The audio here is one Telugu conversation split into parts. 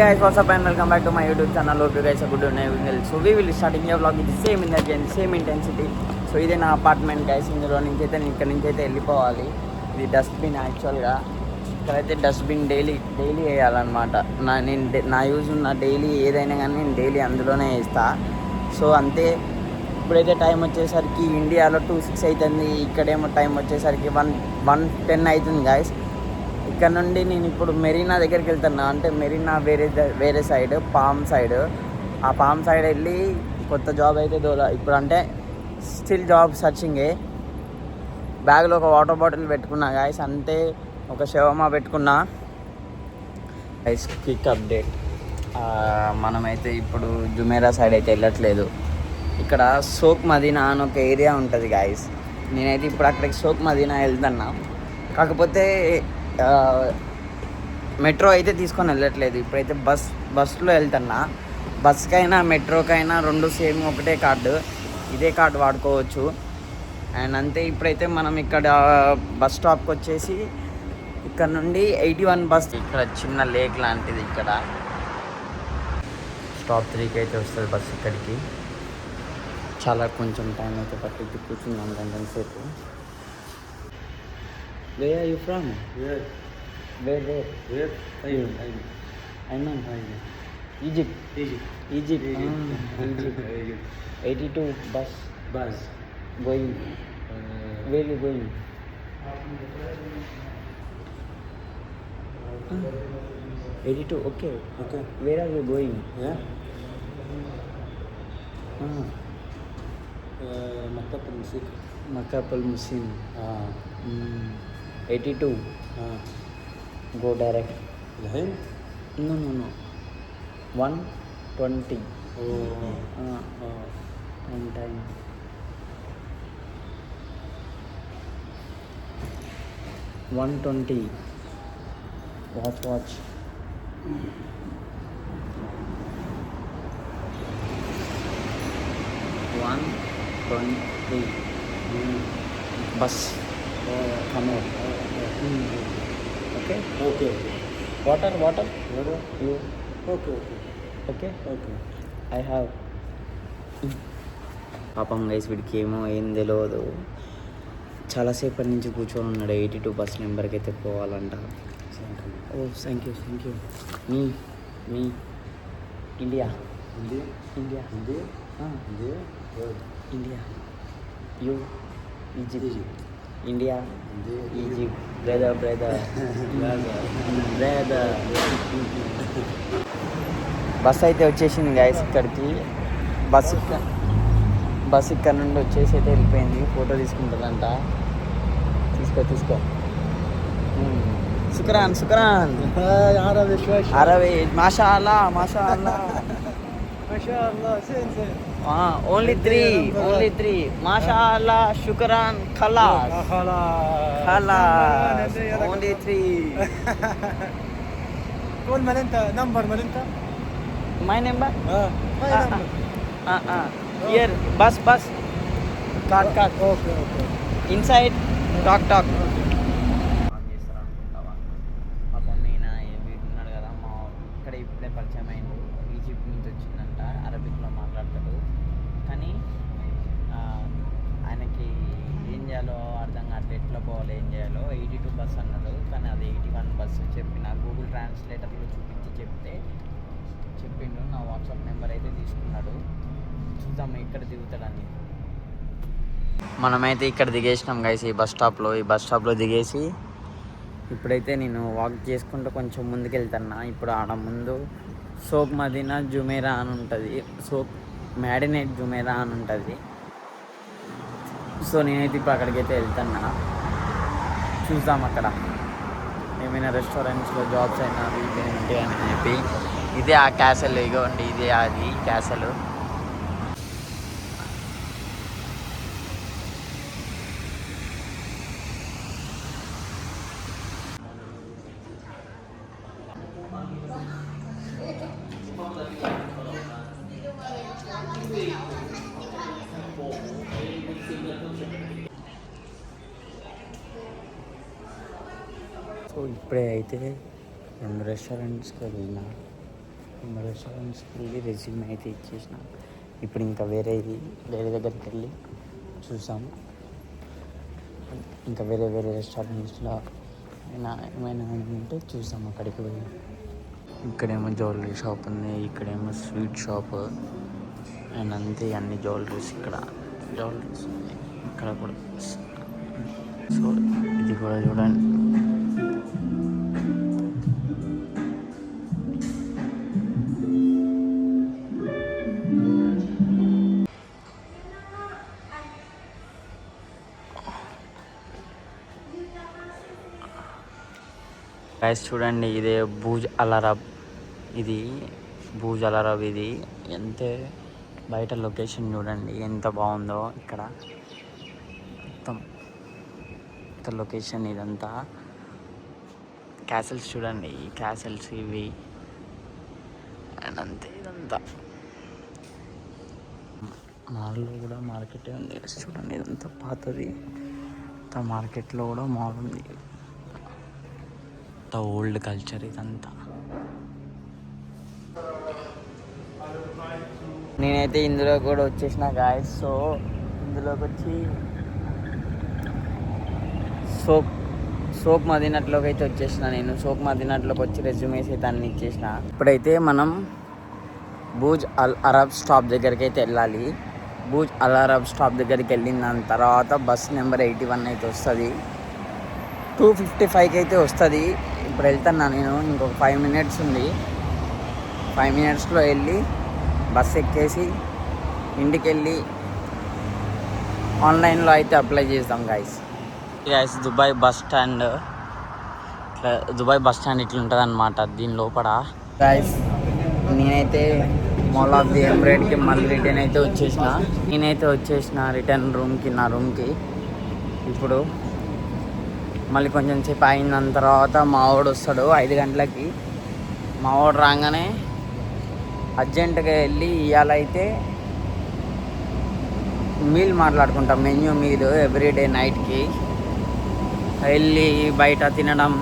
Guys, what's up and welcome back to my YouTube channel. Hope you guys are good and well. So we will starting a vlog with the same energy and same intensity. So ఇదే నా అపార్ట్మెంట్ గైస్. ఇందులో నుంచి అయితే నేను ఇక్కడ నుంచి అయితే వెళ్ళిపోవాలి. ఇది డస్ట్బిన్ యాక్చువల్గా ఇక్కడైతే డస్ట్బిన్ డైలీ వేయాలన్నమాట. నా యూజ్ ఉన్న డైలీ ఏదైనా కానీ నేను డైలీ అందులోనే వేస్తా. సో అంతే. ఇప్పుడైతే టైం వచ్చేసరికి ఇండియాలో 2:06 అవుతుంది. ఇక్కడేమో టైం వచ్చేసరికి 1:10 అవుతుంది గైస్. ఇక్కడ నుండి నేను ఇప్పుడు మెరీనా దగ్గరికి వెళ్తున్నా. అంటే మెరీనా వేరే సైడ్ పామ్ సైడ్. ఆ పామ్ సైడ్ వెళ్ళి కొత్త జాబ్ అయితే ఇప్పుడు అంటే స్టిల్ జాబ్ సర్చింగే. బ్యాగ్లో ఒక వాటర్ బాటిల్ పెట్టుకున్నా గాయస్. అంతే, ఒక షవర్మా పెట్టుకున్నా గైస్. క్విక్ అప్డేట్, మనమైతే ఇప్పుడు జుమేరా సైడ్ అయితే వెళ్ళట్లేదు. ఇక్కడ సోక్ మదీనా అని ఒక ఏరియా ఉంటుంది గాయస్. నేనైతే ఇప్పుడు అక్కడికి సోక్ మదీనా వెళ్తున్నా. కాకపోతే మెట్రో అయితే తీసుకొని వెళ్ళట్లేదు. ఇప్పుడైతే బస్సులో వెళ్తున్నా. బస్కైనా మెట్రోకైనా రెండు సేమ్ ఒకటే కార్డు. ఇదే కార్డు వాడుకోవచ్చు. అండ్ అంతే. ఇప్పుడైతే మనం ఇక్కడ బస్ స్టాప్కి వచ్చేసి ఇక్కడ నుండి 81 బస్. ఇక్కడ చిన్న లేక్ లాంటిది. ఇక్కడ స్టాప్ 3కి అయితే వస్తుంది బస్ ఇక్కడికి. చాలా కొంచెం టైం అయితే పట్టింది. కూర్చున్నాం కొంచెం సేపు. Where are you from? Where? I'm Egypt. Egypt. 82 bus. Going. Where you going? 82. Okay. Where are you going? Yeah. Makkah al-Musim. 82. Go direct. Lahin? No. 120. On time. 120. Watch. 120. Bus. Come out. Okay. Water. You. Okay. I have. పాపం గైస్, వీడికి ఏం తెలియదు. చాలాసేపటి నుంచి కూర్చొని ఉన్నాడు. 82 బస్ నెంబర్కి అయితే పోవాలంట. Oh thank you. మీ India. You Egypt. India Egypt. Brother. Bus అయితే వచ్చేసింది గైస్ ఇక్కడికి. బస్ ఇక్కడ నుండి వచ్చేసి అయితే వెళ్ళిపోయింది. ఫోటో తీసుకుంటుందంట. తీసుకో. శుక్రాన్. అరవై. Masha Allah. Only three. Masha Allah, shukran, khalas. Only 3. قول من انت نمبر من انت My number? my number. Here, bus. Card. Okay. Inside, talk. పాపం నేను వీడున్నాడు కదా, మా ఇక్కడ ఇప్పుడే పరిచయం అయింది. ఈజిప్ట్ నుంచి వచ్చిందంట. అరబిక్లో మాట్లాడతాడు. కానీ ఆయనకి ఏం చేయాలో అర్థం కావట్లేదు. ఎట్లా పోవాలో ఏం చేయాలో. 82 బస్ అన్నాడు, కానీ అది 81 బస్సు చెప్పిన. గూగుల్ ట్రాన్స్లేటర్లో చూపించి చెప్పిండు. నా వాట్సాప్ నెంబర్ అయితే తీసుకున్నాడు. చూద్దాం ఎక్కడ దిగుతాడని. మనమైతే ఇక్కడ దిగేసినాం గైస్. ఈ బస్ స్టాప్లో దిగేసి ఇప్పుడైతే నేను వాక్ చేసుకుంటూ కొంచెం ముందుకు వెళ్తున్నా. ఇప్పుడు ఆడ ముందు సోక్ మదీనా జుమేరా అని ఉంటుంది. సోక్ మ్యాడినేట్ జుమేరా అని ఉంటుంది. సో నేనైతే ఇప్పుడు అక్కడికైతే వెళ్తున్నా. చూద్దాం అక్కడ ఏమైనా రెస్టారెంట్స్లో జాబ్స్ అయినా అవి ఉంటాయని చెప్పి. ఇదే ఆ క్యాసల్. ఇగోండి, ఇదే అది క్యాసల్. సో ఇప్పుడే అయితే 2 రెస్టారెంట్స్కి వెళ్ళినా. రెస్టారెంట్స్కి వెళ్ళి రెజ్యూమ్ అయితే ఇచ్చేసిన. ఇప్పుడు ఇంకా వేరే దగ్గరికి వెళ్ళి చూసాము. ఇంకా వేరే రెస్టారెంట్స్లో ఏమైనా ఉంటే చూసాము, అక్కడికి వెళ్ళి. ఇక్కడేమో జ్యువెలరీ షాప్ ఉంది, ఇక్కడేమో స్వీట్ షాప్ అండ్ అంతే. అన్ని జ్యువెలరీస్ ఇక్కడ జ్యువెలరీస్ ఉన్నాయి, ఇక్కడ కూడా. సో ఇది కూడా చూడండి. గైస్ చూడండి, ఇదే బూజ్ అలరబ్. ఇది బూజ్ అలరబ్. ఇది ఎంతే బయట లొకేషన్ చూడండి ఎంత బాగుందో. ఇక్కడ మొత్తం లొకేషన్ ఇదంతా. క్యాసిల్స్ చూడండి, ఈ క్యాసిల్స్ ఇవి అండ్ అంతే. ఇదంతా మాల్లో కూడా మార్కెటే ఉంది చూడండి. ఇదంతా పాతది. మార్కెట్లో కూడా మాల్ ఉంది. ఓల్డ్ కల్చర్ ఇదంతా. నేనైతే ఇందులో కూడా వచ్చేసిన గాయస్. సో ఇందులోకి వచ్చి సోక్ మదీనాట్లోకి అయితే వచ్చేసిన. నేను సోక్ మదీనాట్లోకి వచ్చి రెజ్యూమేస్ అయితే అన్ని ఇచ్చేసిన. ఇప్పుడైతే మనం బూజ్ అల్ అరబ్ స్టాప్ దగ్గరికి అయితే వెళ్ళాలి. బూజ్ అల్ అరబ్ స్టాప్ దగ్గరికి వెళ్ళిన దాని తర్వాత బస్ నెంబర్ 81 అయితే వస్తుంది. 2:55కి అయితే వస్తుంది. ఇప్పుడు వెళ్తున్నా నేను. ఇంకొక 5 minutes ఉంది. 5 minutesలో వెళ్ళి బస్ ఎక్కేసి ఇంటికి వెళ్ళి ఆన్లైన్లో అయితే అప్లై చేద్దాం గైస్. దుబాయ్ బస్ స్టాండ్ ఇట్లా ఉంటుంది అన్నమాట. దీని లోపల గైస్ నేనైతే మాల్ ఆఫ్ ది ఎమిరేట్కి మళ్ళీ రిటర్న్ అయితే వచ్చేసిన రిటర్న్ నా రూమ్కి. ఇప్పుడు మళ్ళీ కొంచెం సేపు అయిన తర్వాత మా వాడు వస్తాడు 5 గంటలకి. మా వాడు రాగానే అర్జెంటుగా వెళ్ళి ఇవాళ అయితే మీల్ మాట్లాడుకుంటాం, మెన్యూ మీల్ ఎవ్రీడే నైట్కి వెళ్ళి బయట తినడం.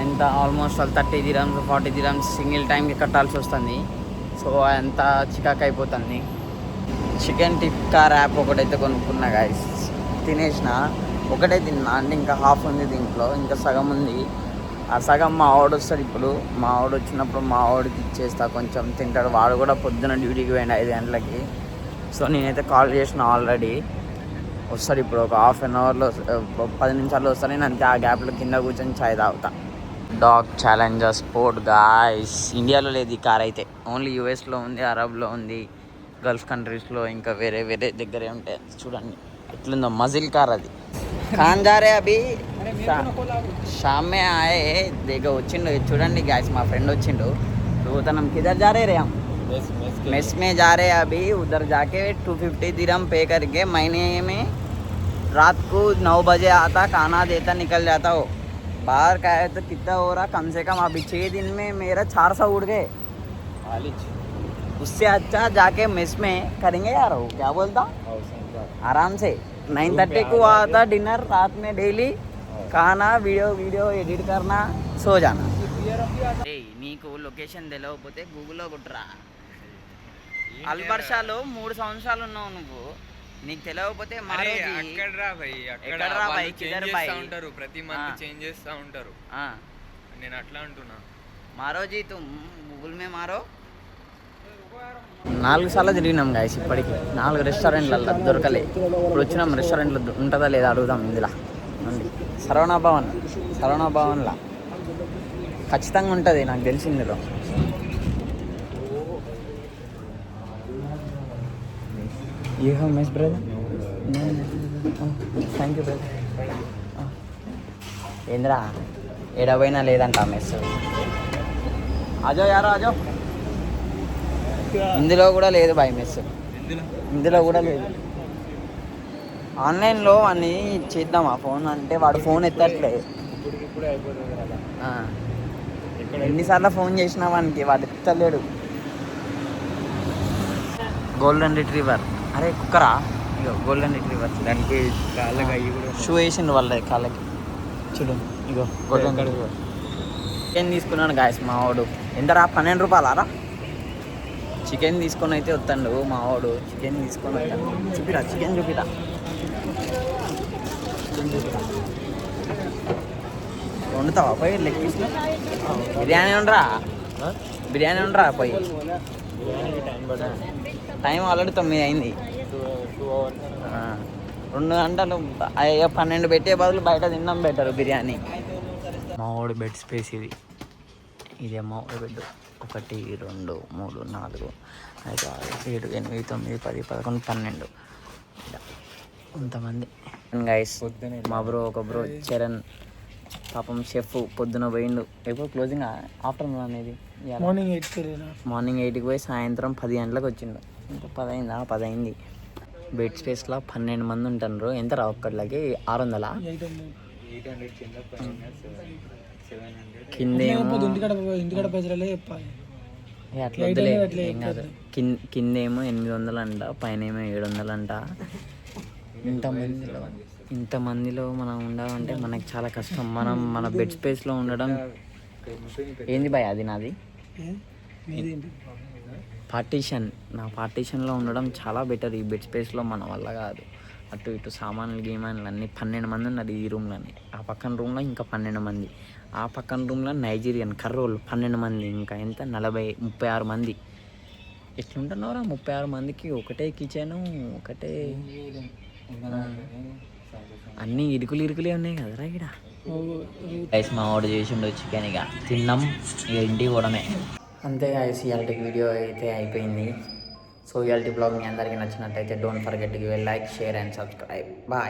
ఎంత ఆల్మోస్ట్ 30 dirhams 40 dirhams సింగిల్ టైంకి కట్టాల్సి వస్తుంది. సో అంత చికాక్ అయిపోతుంది. చికెన్ టిక్కా ర్యాప్ ఒకటైతే కొనుక్కున్నా గాయస్. తినేసిన ఒకటే తిన్నా, అంటే ఇంకా హాఫ్ ఉంది దీంట్లో, ఇంకా సగం ఉంది. ఆ సగం మా వాడు వస్తాడు. ఇప్పుడు మా వాడు వచ్చినప్పుడు మా వాడికి ఇచ్చేస్తా, కొంచెం తింటాడు. వాడు కూడా పొద్దున డ్యూటీకి పోయిండు 5 గంటలకి. సో నేనైతే కాల్ చేసిన ఆల్రెడీ. వస్తాడు ఇప్పుడు ఒక హాఫ్ అన్ అవర్లో 10 నిమిషాల్లో వస్తాను. నేను అంతే ఆ గ్యాప్లో కింద కూర్చొని చాయ్ తాగుతా. Dog challenger sport guys. ఇండియాలో లేదు ఈ కార్ అయితే, ఓన్లీ యూఎస్లో ఉంది, అరబ్లో ఉంది, గల్ఫ్ కంట్రీస్లో, ఇంకా వేరే దగ్గరే ఉంటాయి. చూడండి ఎట్లుందో మజిల్ కార్ అది. ఖాన్ जा रहे अभी शाम में आए देखो వచ్చిండు. చూడండి गाइस మా ఫ్రెండ్ వచ్చిండు. तो हम किधर जा रहे हम मेस में जा रहे अभी. उधर जाके 250 dirham पे करके महीने में रात को 9 बजे आता, खाना देता, निकल जाता हो. बाहर का है तो कितना हो रहा कम से कम. अभी 6 दिन में मेरा 400 उड़ गए. उससे अच्छा जाके मेस में करेंगे यार. वो क्या बोलता आराम से 9:30 को आता डिनर, रात में डेली खाना, वीडियो एडिट करना, सो जाना. నీకు లొకేషన్ తెలియకపోతే గూగుల్లో కొట్టురా. అల్బర్షాలో 3 సంవత్సరాలు ఉన్నావు నువ్వు. నీకు తెలియకపోతే ప్రతి మంత్ చేంజ్ చేస్తూ ఉంటారు. నేను అట్లా అంటున్నా. మారోజీ తుమ్ గూగుల్ మే మారో. 4 సార్లు తిరిగినాం గాయస్ ఇప్పటికి. 4 రెస్టారెంట్లలో దొరకలే. ఇప్పుడు వచ్చినాం రెస్టారెంట్లో ఉంటుందా లేదా అడుగుదాం. ఇందులో ఉంది సరవణ భవన్లా ఖచ్చితంగా ఉంటుంది నాకు తెలిసి. ఇందులో you have mess brother? Thank you brother. ఏంద్రా ఎడపోయినా లేదంట మెస్. ఆజో యారో ఆజో. ఇందులో కూడా లేదు బాయ్ మెస్. ఇందులో కూడా లేదు. ఆన్లైన్లో అని చేద్దామా ఫోన్ అంటే వాడు ఫోన్ ఎత్తట్లే. ఎన్నిసార్లు ఫోన్ చేసినా వానికి వాడు ఎత్తలేడు. Golden retriever. అరే కుక్కరా ఇగో గోల్డెన్ రిట్రీవర్. దానికి కాళ్ళకి అయ్యి కూడా షూ వేసిండు వాళ్ళ కాళ్ళకి. చూడు ఇగో గోల్డెన్ రిట్రీవర్. చికెన్ తీసుకున్నాను గాయస్ మా వాడు. ఎంతరా 12 రూపాయలారా? చికెన్ తీసుకొని అయితే వస్తాడు మా వాడు. చికెన్ తీసుకొని వస్తాడు. చూపిరా చికెన్ చూపిరా. వండుతావా పోయి లెగ్ పీస్? బిర్యానీ ఉండరా? బిర్యానీ ఉండరా పోయి? టైం ఆల్రెడీ 9 అయింది. 2 గంటలు 12 పెట్టే బదులు బయట తిన్నాం బెటర్ బిర్యానీ. మా వాడు బెడ్ స్పేస్ ఇది. ఇదే మా వాడు బెడ్. 1 2 3 4 5 6 7 8 9 10 11 12 ఇంతమంది గైస్. మా బ్రో ఒక బ్రో చరణ్ పాపం షెఫ్ పొద్దున పోయిండు. ఎప్పుడు క్లోజింగ్ ఆఫ్టర్నూన్ అనేది మార్నింగ్ 8కి పోయి సాయంత్రం 10 గంటలకు వచ్చిండు. ఇంకా 10 అయిందా? 10 అయింది. బెడ్ స్పేస్లో 12 మంది ఉంటారు. ఎంత రా ఒక్కట్లకి? 600 కిందేమో అట్లా ఏం కాదు. కిందేమో 800 అంట, పైన ఏమో 700 అంట. ఇంతమందిలో మనం ఉండాలంటే మనకి చాలా కష్టం. మనం మన బెడ్ స్పేస్లో ఉండడం ఏంది భయ? అది నాది పార్టీషన్. నా పార్టీషన్లో ఉండడం చాలా బెటర్. ఈ బెడ్ స్పేస్లో మన వల్ల కాదు. అటు ఇటు సామాన్లు గీమాన్లు అన్నీ 12 మంది ఉన్నారు ఈ రూమ్లోని. ఆ పక్కన రూమ్లో ఇంకా 12 మంది. ఆ పక్కన రూమ్లో నైజీరియన్ కర్రోళ్ళు 12 మంది. ఇంకా ఎంత 36 మంది. ఎట్లుంటున్నారా 36 మందికి? ఒకటే కిచెను, ఒకటే అన్నీ ఇరుకులే ఉన్నాయి కదరా ఇక్కడ. గైస్ మా వాడు చేసిండు చికెన్. ఇక తిన్నాం, ఇక ఇంటికి పోవడమే. అంతే గైస్, ఇవాళ వీడియో అయితే అయిపోయింది. సో ఇవాళ బ్లాగ్ మీ అందరికీ నచ్చినట్టయితే don't forget to give a like, share and subscribe. Bye.